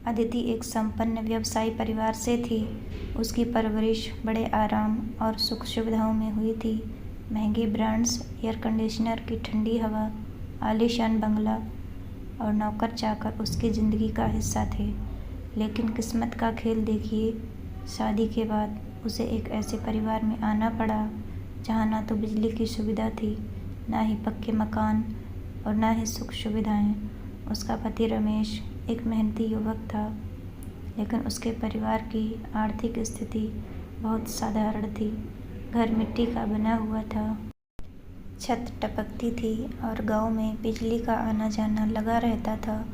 अदिति एक संपन्न व्यवसायी परिवार से थी। उसकी परवरिश बड़े आराम और सुख सुविधाओं में हुई थी। महंगे ब्रांड्स, एयर कंडीशनर की ठंडी हवा, आलीशान बंगला और नौकर चाकर उसकी ज़िंदगी का हिस्सा थे। लेकिन किस्मत का खेल देखिए, शादी के बाद उसे एक ऐसे परिवार में आना पड़ा जहाँ ना तो बिजली की सुविधा थी, ना ही पक्के मकान और ना ही सुख सुविधाएं। उसका पति रमेश एक मेहनती युवक था, लेकिन उसके परिवार की आर्थिक स्थिति बहुत साधारण थी। घर मिट्टी का बना हुआ था, छत टपकती थी और गांव में बिजली का आना जाना लगा रहता था।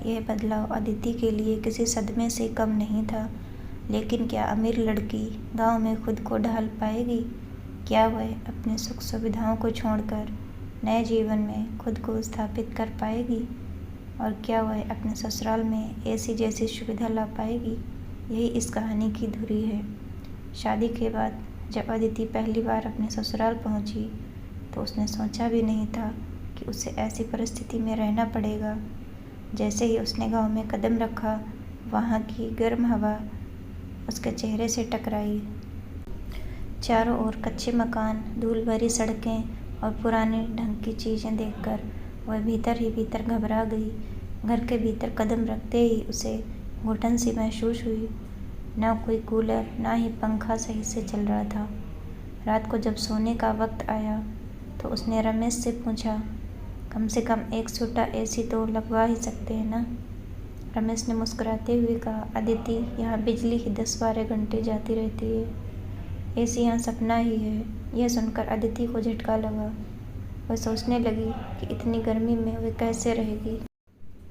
यह बदलाव अदिति के लिए किसी सदमे से कम नहीं था। लेकिन क्या अमीर लड़की गांव में खुद को ढाल पाएगी? क्या वह अपने सुख सुविधाओं को छोड़कर नए जीवन में खुद को स्थापित कर पाएगी? और क्या वह अपने ससुराल में ऐसी जैसी सुविधा ला पाएगी? यही इस कहानी की धुरी है। शादी के बाद जब अदिति पहली बार अपने ससुराल पहुंची, तो उसने सोचा भी नहीं था कि उसे ऐसी परिस्थिति में रहना पड़ेगा। जैसे ही उसने गांव में कदम रखा, वहां की गर्म हवा उसके चेहरे से टकराई। चारों ओर कच्चे मकान, धूल भरी सड़कें और पुराने ढंग की चीज़ें देखकर वह भीतर ही भीतर घबरा गई। घर के भीतर कदम रखते ही उसे घुटन सी महसूस हुई। ना कोई कूलर, ना ही पंखा सही से चल रहा था। रात को जब सोने का वक्त आया, तो उसने रमेश से पूछा, कम से कम एक छोटा एसी तो लगवा ही सकते हैं ना? रमेश ने मुस्कुराते हुए कहा, अदिति, यहाँ बिजली ही 10-12 घंटे जाती रहती है। एसी यहाँ सपना ही है। यह सुनकर अदिति को झटका लगा। वह सोचने लगी कि इतनी गर्मी में वह कैसे रहेगी।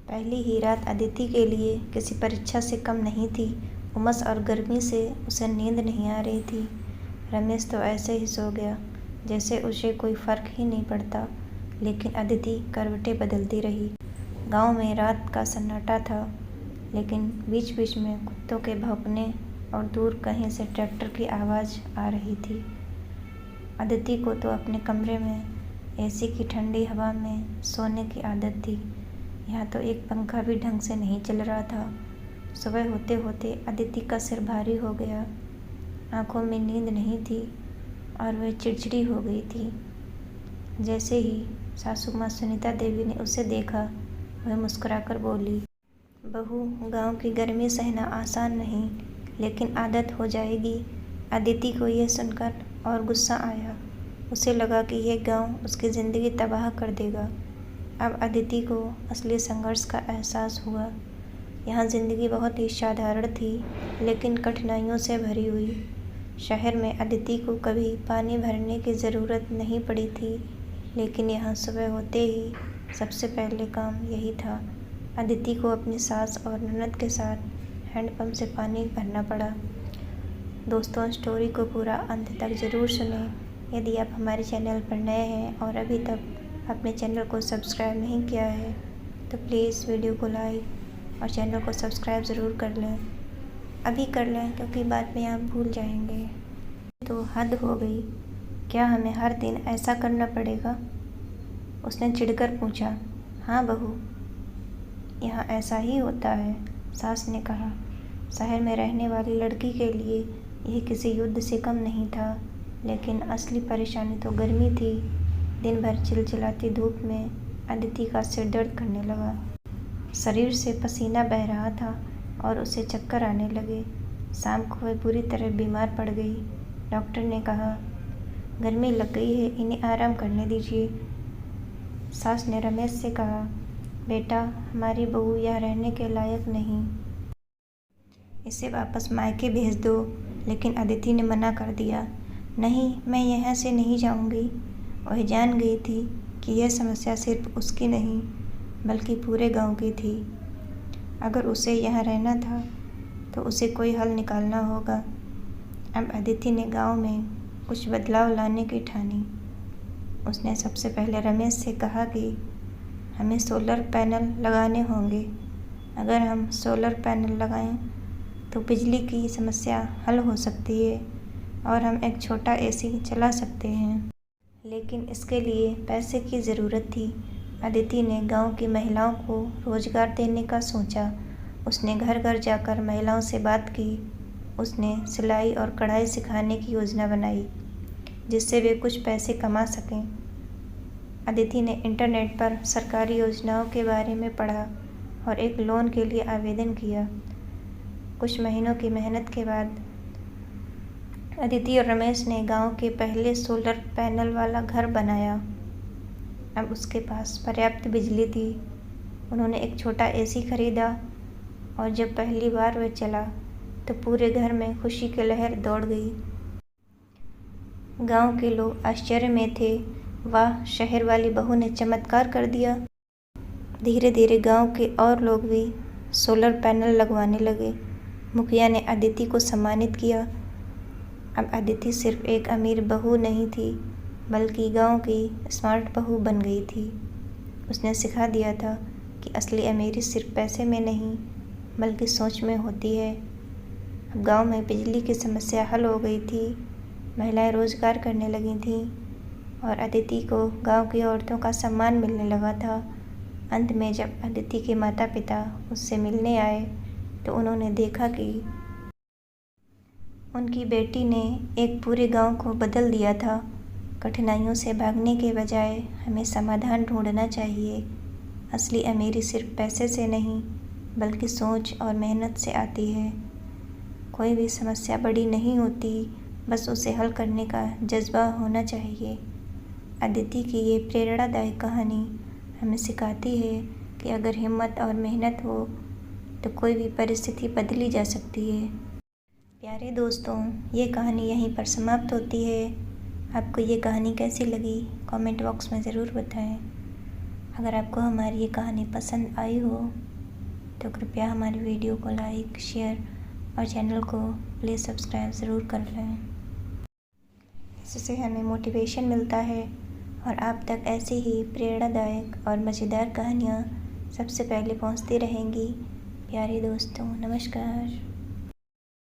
पहली ही रात अदिति के लिए किसी परीक्षा से कम नहीं थी। उमस और गर्मी से उसे नींद नहीं आ रही थी। रमेश तो ऐसे ही सो गया जैसे उसे कोई फर्क ही नहीं पड़ता। लेकिन अदिति करवटें बदलती रही। गांव में रात का सन्नाटा था, लेकिन बीच बीच में कुत्तों के भौंकने और दूर कहीं से ट्रैक्टर की आवाज़ आ रही थी। अदिति को तो अपने कमरे में एसी की ठंडी हवा में सोने की आदत थी। यहाँ तो एक पंखा भी ढंग से नहीं चल रहा था। सुबह होते होते अदिति का सिर भारी हो गया, आंखों में नींद नहीं थी और वह चिड़चिड़ी हो गई थी। जैसे ही सासू माँ सुनीता देवी ने उसे देखा, वह मुस्कुराकर बोली, बहू, गांव की गर्मी सहना आसान नहीं, लेकिन आदत हो जाएगी। अदिति को यह सुनकर और गुस्सा आया। उसे लगा कि यह गांव उसकी ज़िंदगी तबाह कर देगा। अब अदिति को असली संघर्ष का एहसास हुआ। यहाँ ज़िंदगी बहुत ही साधारण थी, लेकिन कठिनाइयों से भरी हुई। शहर में अदिति को कभी पानी भरने की ज़रूरत नहीं पड़ी थी, लेकिन यहाँ सुबह होते ही सबसे पहले काम यही था। अदिति को अपनी सास और ननद के साथ हैंडपंप से पानी भरना पड़ा। दोस्तों, स्टोरी को पूरा अंत तक ज़रूर सुनें। यदि आप हमारे चैनल पर नए हैं और अभी तक अपने चैनल को सब्सक्राइब नहीं किया है, तो प्लीज़ वीडियो को लाइक और चैनल को सब्सक्राइब ज़रूर कर लें। अभी कर लें, क्योंकि बाद में आप भूल जाएंगे। तो हद हो गई, क्या हमें हर दिन ऐसा करना पड़ेगा? उसने चिढ़कर पूछा। हाँ बहू, यहाँ ऐसा ही होता है, सास ने कहा। शहर में रहने वाली लड़की के लिए यह किसी युद्ध से कम नहीं था, लेकिन असली परेशानी तो गर्मी थी। दिन भर चिलचिलाती धूप में अदिति का सिर दर्द करने लगा। शरीर से पसीना बह रहा था और उसे चक्कर आने लगे। शाम को वह बुरी तरह बीमार पड़ गई। डॉक्टर ने कहा, गर्मी लग गई है, इन्हें आराम करने दीजिए। सास ने रमेश से कहा, बेटा, हमारी बहू यहाँ रहने के लायक नहीं, इसे वापस मायके भेज दो। लेकिन अदिति ने मना कर दिया। नहीं, मैं यहाँ से नहीं जाऊँगी। वह जान गई थी कि यह समस्या सिर्फ उसकी नहीं, बल्कि पूरे गांव की थी। अगर उसे यहाँ रहना था, तो उसे कोई हल निकालना होगा। अब अदिति ने गांव में कुछ बदलाव लाने की ठानी। उसने सबसे पहले रमेश से कहा कि हमें सोलर पैनल लगाने होंगे। अगर हम सोलर पैनल लगाएं, तो बिजली की समस्या हल हो सकती है और हम एक छोटा एसी चला सकते हैं। लेकिन इसके लिए पैसे की ज़रूरत थी। अदिति ने गांव की महिलाओं को रोज़गार देने का सोचा। उसने घर घर जाकर महिलाओं से बात की। उसने सिलाई और कढ़ाई सिखाने की योजना बनाई जिससे वे कुछ पैसे कमा सकें। अदिति ने इंटरनेट पर सरकारी योजनाओं के बारे में पढ़ा और एक लोन के लिए आवेदन किया। कुछ महीनों की मेहनत के बाद अदिति और रमेश ने गांव के पहले सोलर पैनल वाला घर बनाया। अब उसके पास पर्याप्त बिजली थी। उन्होंने एक छोटा एसी खरीदा और जब पहली बार वह चला तो पूरे घर में खुशी की लहर दौड़ गई। गांव के लोग आश्चर्य में थे। वाह, शहर वाली बहू ने चमत्कार कर दिया। धीरे धीरे गांव के और लोग भी सोलर पैनल लगवाने लगे। मुखिया ने अदिति को सम्मानित किया। अब अदिति सिर्फ एक अमीर बहू नहीं थी बल्कि गांव की स्मार्ट बहू बन गई थी। उसने सिखा दिया था कि असली अमीरी सिर्फ पैसे में नहीं बल्कि सोच में होती है। अब गांव में बिजली की समस्या हल हो गई थी। महिलाएं रोजगार करने लगी थीं और अदिति को गांव की औरतों का सम्मान मिलने लगा था। अंत में जब अदिति के माता पिता उससे मिलने आए तो उन्होंने देखा कि उनकी बेटी ने एक पूरे गांव को बदल दिया था। कठिनाइयों से भागने के बजाय हमें समाधान ढूंढना चाहिए। असली अमीरी सिर्फ पैसे से नहीं बल्कि सोच और मेहनत से आती है। कोई भी समस्या बड़ी नहीं होती, बस उसे हल करने का जज्बा होना चाहिए। अदिति की ये प्रेरणादायक कहानी हमें सिखाती है कि अगर हिम्मत और मेहनत हो तो कोई भी परिस्थिति बदली जा सकती है। प्यारे दोस्तों, ये कहानी यहीं पर समाप्त होती है। आपको ये कहानी कैसी लगी कमेंट बॉक्स में ज़रूर बताएं। अगर आपको हमारी ये कहानी पसंद आई हो तो कृपया हमारी वीडियो को लाइक, शेयर और चैनल को प्लीज़ सब्सक्राइब ज़रूर कर लें। इससे हमें मोटिवेशन मिलता है और आप तक ऐसी ही प्रेरणादायक और मज़ेदार कहानियाँ सबसे पहले पहुँचती रहेंगी। प्यारे दोस्तों, नमस्कार।